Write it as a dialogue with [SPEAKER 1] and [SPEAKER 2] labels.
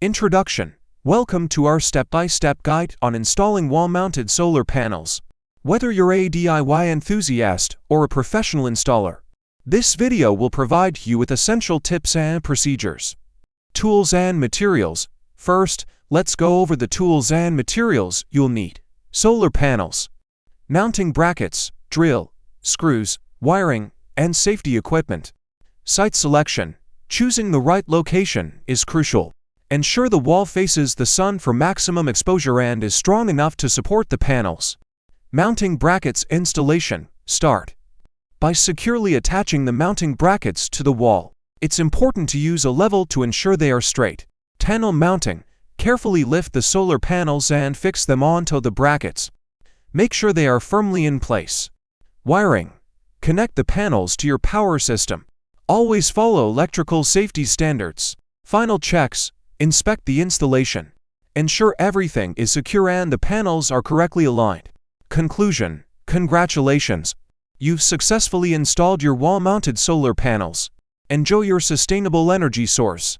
[SPEAKER 1] Introduction. Welcome to our step-by-step guide on installing wall-mounted solar panels. Whether you're a DIY enthusiast or a professional installer, this video will provide you with essential tips and procedures. Tools and materials. First, let's go over the tools and materials you'll need. Solar panels, mounting brackets, drill, screws, wiring, and safety equipment. Site selection. Choosing the right location is crucial. Ensure the wall faces the sun for maximum exposure and is strong enough to support the panels. Mounting brackets installation. Start by securely attaching the mounting brackets to the wall. It's important to use a level to ensure they are straight. Panel mounting. Carefully lift the solar panels and fix them onto the brackets. Make sure they are firmly in place. Wiring. Connect the panels to your power system. Always follow electrical safety standards. Final checks. Inspect the installation. Ensure everything is secure and the panels are correctly aligned. Conclusion. Congratulations! You've successfully installed your wall-mounted solar panels. Enjoy your sustainable energy source.